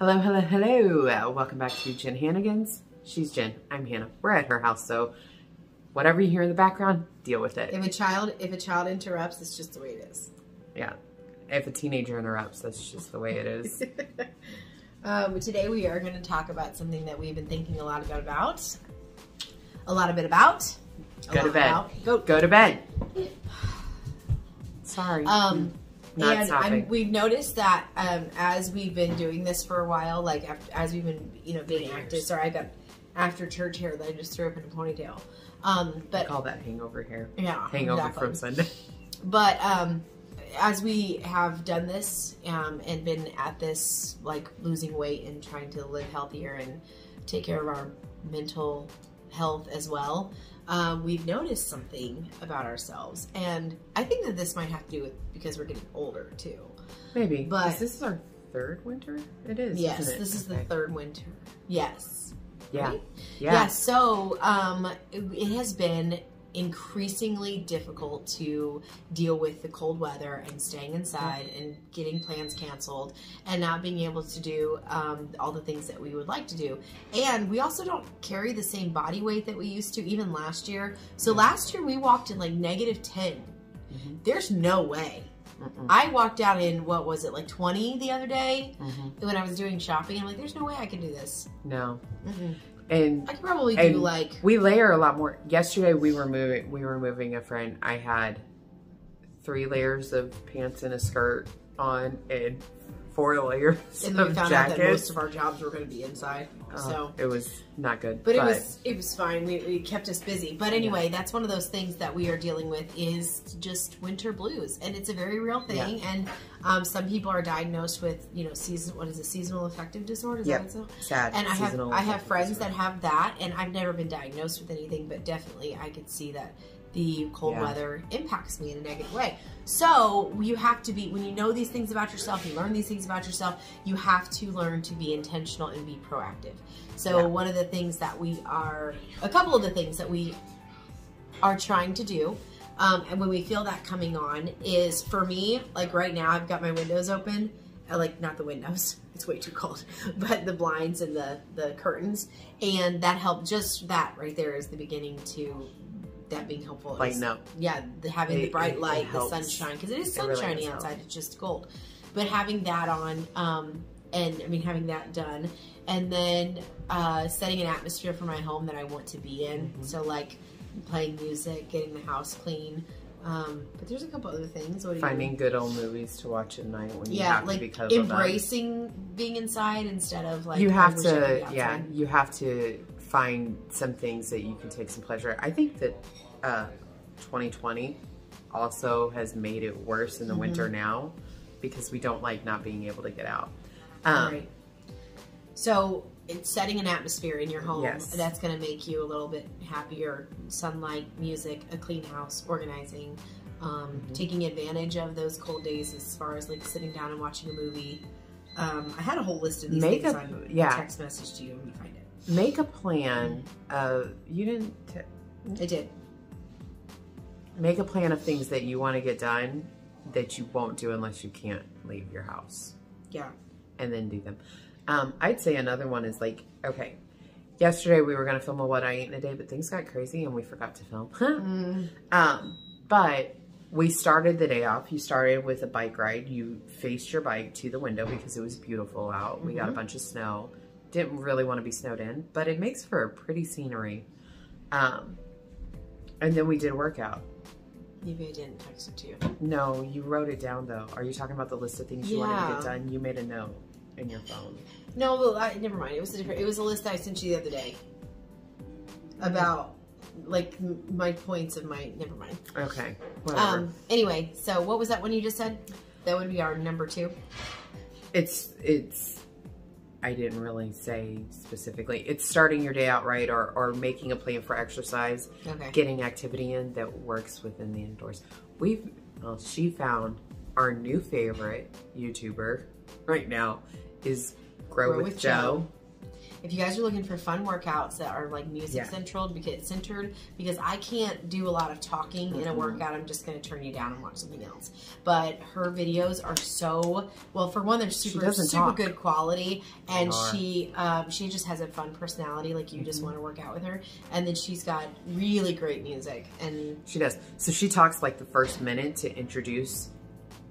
Hello, hello, hello. Welcome back to Jen Hannigan's. She's Jen. I'm Hannah. We're at her house, so whatever you hear in the background, deal with it. If a child interrupts, it's just the way it is. Yeah. If a teenager interrupts, that's just the way it is. Today we are going to talk about something that we've been thinking a lot about. Go to bed. Go to bed. Sorry. Not stopping. We've noticed that as we've been doing this for a while, like as we've been, being active. Sorry, I got after church hair that I just threw up in a ponytail. But I call that hangover hair. Yeah, hangover from Sunday. But as we have done this and been at this, like losing weight and trying to live healthier and take care of our mental health as well, we've noticed something about ourselves, and I think that this might have to do with because we're getting older too. Maybe, but this is our third winter. It is. Yes, isn't it? This is the third winter. Yes. Yeah. Right? Yeah. So it has been increasingly difficult to deal with the cold weather and staying inside and getting plans canceled and not being able to do all the things that we would like to do. And we also don't carry the same body weight that we used to, even last year. So last year we walked in like -10. There's no way. I walked out in, what was it, like 20 the other day when I was doing shopping. I'm like, there's no way I can do this. No. And I could probably do like, we layer a lot more. Yesterday we were moving a friend. I had 3 layers of pants and a skirt on and 4 layers and of we found jackets. out that most of our jobs were going to be inside. So it was not good. But it was fine. It kept us busy. But anyway, that's one of those things that we are dealing with is just winter blues, and it's a very real thing. Yeah. And some people are diagnosed with seasonal affective disorder. Is that so? Sad. And I have friends that have that, and I've never been diagnosed with anything, but definitely I could see that the cold weather impacts me in a negative way. So you have to be, when you know these things about yourself, you learn these things about yourself, you have to learn to be intentional and be proactive. So one of the things that a couple of the things that we are trying to do, and when we feel that coming on is, for me, like right now I've got my windows open, like not the windows, it's way too cold, but the blinds and the curtains, and that helped. Just that right there is the beginning to that being helpful. Lighten up. Yeah, having the bright light, the sunshine, because it is sunshiny outside, it's just cold. But having that on, and I mean having that done, and then setting an atmosphere for my home that I want to be in. So like playing music, getting the house clean. But there's a couple other things. Finding good old movies to watch at night when you have to be cuddled up. Embracing being inside instead of like you have to find some things that you can take some pleasure. I think that 2020 also has made it worse in the winter now because we don't like not being able to get out. Right. So it's setting an atmosphere in your home that's going to make you a little bit happier. Sunlight, music, a clean house, organizing, taking advantage of those cold days as far as like sitting down and watching a movie. I had a whole list of these things on text message to you when you find it. Make a plan of, I did. Make a plan of things that you want to get done that you won't do unless you can't leave your house. Yeah. And then do them. I'd say another one is like, okay, yesterday we were going to film a what I ate in a day, but things got crazy and we forgot to film. But we started the day off. You started with a bike ride. You faced your bike to the window because it was beautiful out. We got a bunch of snow. Didn't really want to be snowed in, but it makes for a pretty scenery. And then we did a workout. Maybe I didn't text it to you. No, you wrote it down though. Are you talking about the list of things you wanted to get done? You made a note in your phone. No, never mind. It was a list I sent you the other day about like my points of my. Never mind. Okay. Whatever. Anyway, so what was that one you just said? That would be our number 2. It's. I didn't really say specifically. It's starting your day out right, or making a plan for exercise, getting activity in that works within the indoors. She found our new favorite YouTuber right now is Grow with Joe. if you guys are looking for fun workouts that are like music centered, because I can't do a lot of talking in a workout. I'm just going to turn you down and watch something else. But her videos are so, well, for one, they're super good quality, and she just has a fun personality. Like, you just want to work out with her, and then she's got really great music, and she does. So she talks like the first minute to introduce.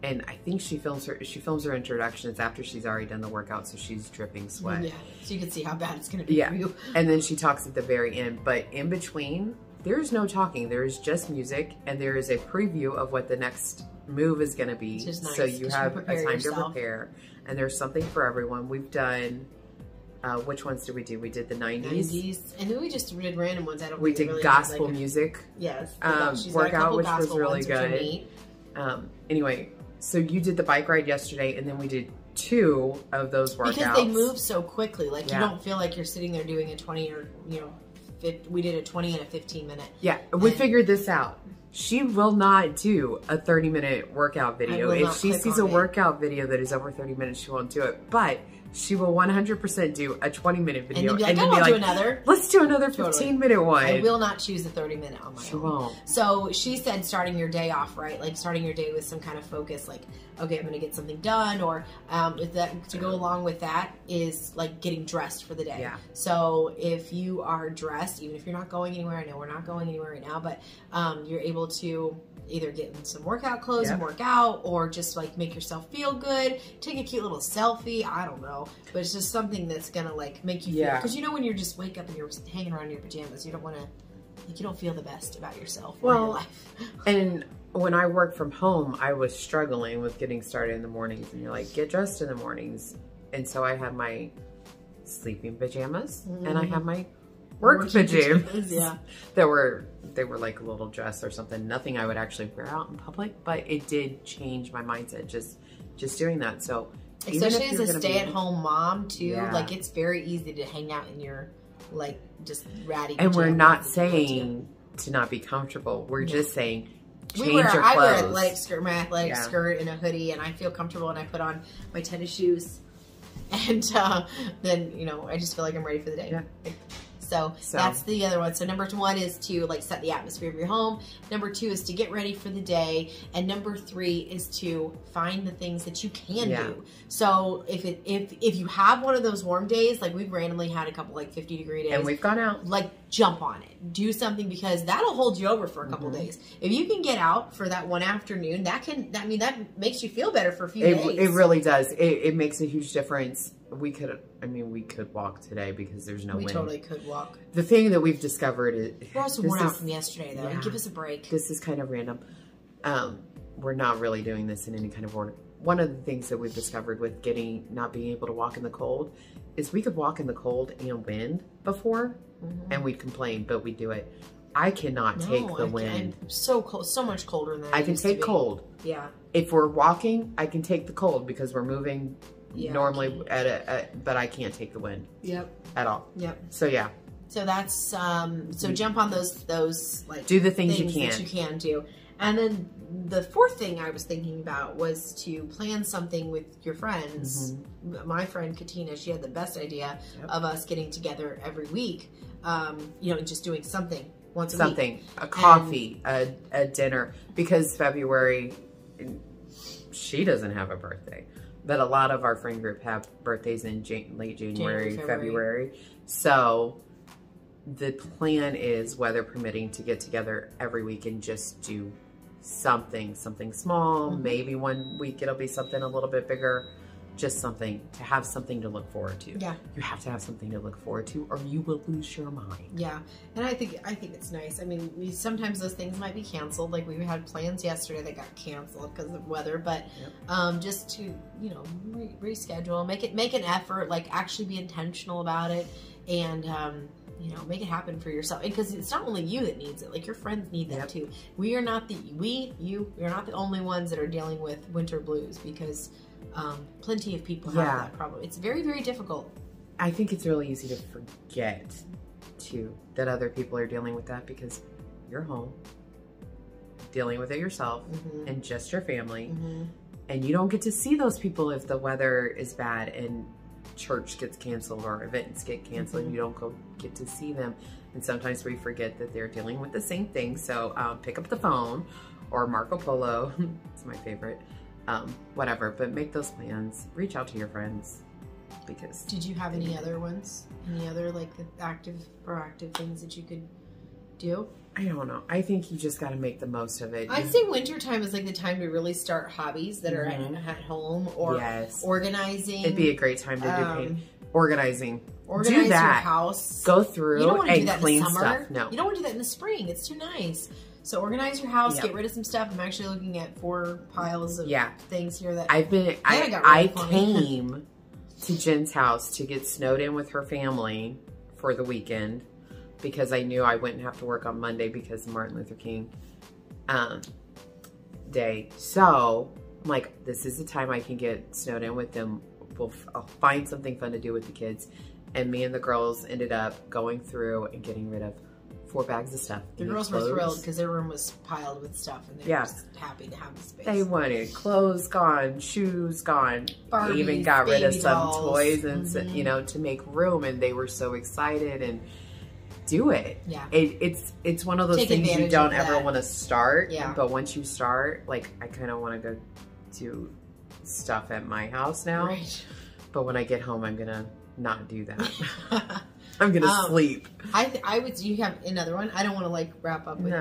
And I think she films her introductions after she's already done the workout, so she's dripping sweat. Yeah, so you can see how bad it's going to be for you. And then she talks at the very end. But in between, there's no talking. There is just music, and there is a preview of what the next move is going to be. Nice, so you have a time to prepare. And there's something for everyone. We've done... which ones did we do? We did the 90s. And then we just did random ones. We did really gospel music. Yes. Workout, which was really good. Anyway... So you did the bike ride yesterday, and then we did 2 of those workouts. Because they move so quickly. Like, you don't feel like you're sitting there doing a 20 or, we did a 20 and a 15 minute. Yeah, we figured this out. She will not do a 30-minute workout video. If she sees a workout video that is over 30 minutes, she won't do it. But she will 100% do a 20-minute video. And then be like, do another. Let's do another 15-minute one. I will not choose a 30-minute on my own. She won't. So she said starting your day off, right? Like starting your day with some kind of focus, like, okay, I'm going to get something done. Or to go along with that is like getting dressed for the day. Yeah. So if you are dressed, even if you're not going anywhere, I know we're not going anywhere right now, but you're able to either get in some workout clothes and work out, or just like make yourself feel good, take a cute little selfie, I don't know, but it's just something that's gonna like make you feel, because when you just wake up and you're hanging around in your pajamas, you don't want to, like, you don't feel the best about yourself or your life. And when I worked from home, I was struggling with getting started in the mornings, and you're like, get dressed in the mornings. And so I had my sleeping pajamas and I had my work pajamas. They were like a little dress or something. Nothing I would actually wear out in public, but it did change my mindset just doing that. So especially as a stay-at-home mom too, like it's very easy to hang out in your like just ratty pajamas. And we're not saying to not be comfortable. We're just saying change your clothes. I wear my athletic skirt and a hoodie, and I feel comfortable, and I put on my tennis shoes, and then I just feel like I'm ready for the day. Yeah. So that's the other one. So number 1 is to like set the atmosphere of your home. Number 2 is to get ready for the day. And number 3 is to find the things that you can do. So if you have one of those warm days, like we've randomly had a couple like 50-degree days. And we've gone out. Like jump on it. Do something, because that'll hold you over for a couple days. If you can get out for that one afternoon, that makes you feel better for a few days. It really does. It makes a huge difference. We could walk today because there's no wind. We totally could walk. The thing that we've discovered is... We're also worn out from yesterday, though. Give us a break. This is kind of random. We're not really doing this in any kind of order. One of the things that we've discovered with not being able to walk in the cold is we could walk in the cold and wind before, and we'd complain, but we'd do it. I cannot take the wind. I'm so cold, so much colder than I can take cold. Yeah. If we're walking, I can take the cold because we're moving... normally but I can't take the wind. At all. So so that's so jump on those like do the things you can that you can do. And then the 4th thing I was thinking about was to plan something with your friends. My friend Katina, she had the best idea of us getting together every week, just doing something once a week. A coffee, a dinner, because February, she doesn't have a birthday. But a lot of our friend group have birthdays in late January, February. So the plan is, weather permitting, to get together every week and just do something small. Maybe one week it'll be something a little bit bigger. Just something to have something to look forward to. Yeah. You have to have something to look forward to, or you will lose your mind. Yeah. And I think it's nice. I mean, sometimes those things might be canceled. Like we had plans yesterday that got canceled because of weather, but just to, reschedule, make an effort, like actually be intentional about it, and make it happen for yourself. Because it's not only you that needs it, like your friends need that too. We are not the only ones that are dealing with winter blues, because plenty of people have that problem. It's very, very difficult. I think it's really easy to forget too that other people are dealing with that, because you're home dealing with it yourself and just your family, and you don't get to see those people if the weather is bad. And church gets canceled or events get canceled and you don't get to see them. And sometimes we forget that they're dealing with the same thing. So pick up the phone or Marco Polo. It's my favorite. Whatever, but make those plans. Reach out to your friends. Because did you have any other ones? Any other like the active, proactive things that you could do? I don't know. I think you just got to make the most of it. I'd say wintertime is like the time to really start hobbies that are at home or organizing. It'd be a great time to do paint. Organizing. Organize do that. Your house. Go through you don't want to do that clean in the summer. Stuff. No. You don't want to do that in the spring. It's too nice. So organize your house, get rid of some stuff. I'm actually looking at 4 piles of things here that I came to Jen's house to get snowed in with her family for the weekend because I knew I wouldn't have to work on Monday because of Martin Luther King Day. So I'm like, this is the time I can get snowed in with them. I'll find something fun to do with the kids. And me and the girls ended up going through and getting rid of 4 bags of stuff. The girls were thrilled because their room was piled with stuff and they were just happy to have the space. They wanted clothes gone, shoes gone. Barbies, they even got rid of some dolls. toys and you know, to make room, and they were so excited and do it. Yeah. It's one of those things you don't ever want to start. Yeah. But once you start, like I kind of want to go do stuff at my house now. Right. But when I get home, I'm gonna not do that. I'm gonna sleep. I would. You have another one. I don't want to like wrap up with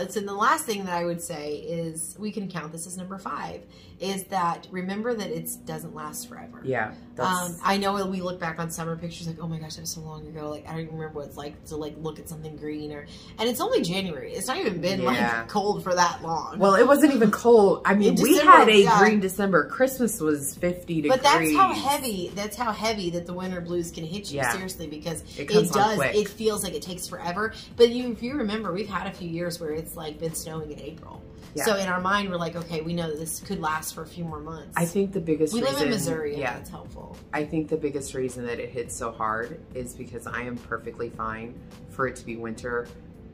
so the last thing that I would say is we can count this as number 5. Is that remember that it doesn't last forever. Yeah. I know we look back on summer pictures like, oh my gosh, that was so long ago. Like I don't even remember what it's like to like look at something green and it's only January. It's not even been like cold for that long. Well, it wasn't even cold. I mean, we had a green December. Christmas was 50 degrees. But that's how heavy. That's how heavy that the winter blues can hit you. Seriously, because it does. Quick. It feels like it takes forever. But if you remember, we've had a few years where it's like been snowing in April. Yeah. So in our mind, we're like, okay, we know that this could last for a few more months. I think the biggest reason... We live in Missouri, and that's helpful. I think the biggest reason that it hits so hard is because I am perfectly fine for it to be winter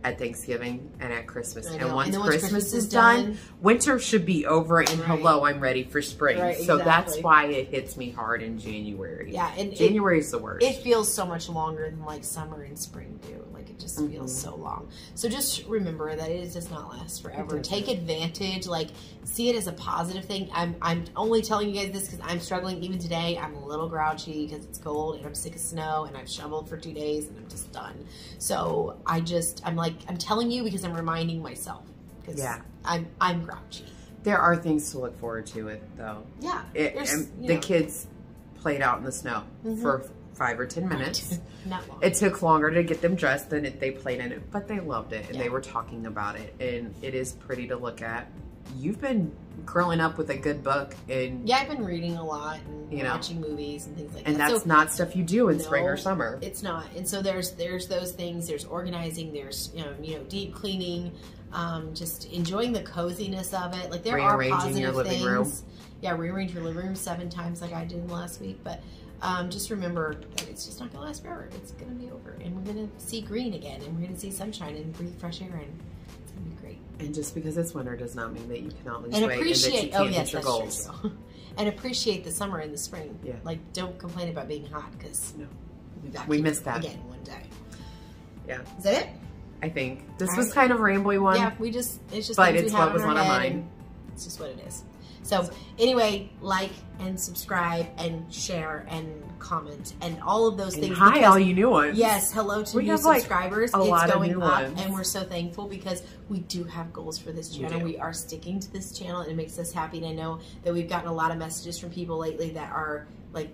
at Thanksgiving and at Christmas. And once Christmas is done, winter should be over and hello, I'm ready for spring. Right, so that's why it hits me hard in January. Yeah, and January is the worst. It feels so much longer than like summer and spring do. Like it just feels so long. So just remember that it does not last forever. Take advantage, like see it as a positive thing. I'm only telling you guys this because I'm struggling even today. I'm a little grouchy because it's cold and I'm sick of snow and I've shoveled for 2 days and I'm just done. So I'm telling you because I'm reminding myself. Yeah. I'm grouchy. There are things to look forward to it though. Yeah. The kids played out in the snow for 5 or 10 minutes. Not long. It took longer to get them dressed than they played in it, but they loved it and they were talking about it, and it is pretty to look at. You've been curling up with a good book, and I've been reading a lot and watching movies and things like that. And that's not stuff you do in spring or summer. It's not. And so there's those things. There's organizing. There's deep cleaning. Just enjoying the coziness of it. Like there are positive your living things. Room. Yeah, rearrange your living room 7 times like I did last week. But just remember that it's just not gonna last forever. It's gonna be over, and we're gonna see green again, and we're gonna see sunshine and breathe fresh air, and it's gonna be great. And just because it's winter does not mean that you cannot lose weight and that you can't hit your goals. True. And appreciate the summer and the spring. Yeah. Like don't complain about being hot because we missed that again one day. Yeah. Is that it? I think this was kind of a rambly one. Yeah, it's just but it's what was on our mind. It's just what it is. So anyway, like and subscribe and share and comment and all of those things. Hi, all you new ones. Yes, hello to new subscribers. It's going up, and we're so thankful because we do have goals for this channel. We are sticking to this channel, and it makes us happy. And I know that we've gotten a lot of messages from people lately that are like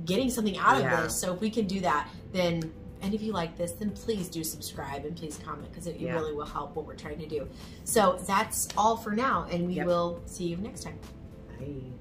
getting something out of this. So if we can do that, then. And if you like this, then please do subscribe and please comment because it really will help what we're trying to do. So that's all for now, and we will see you next time. Bye.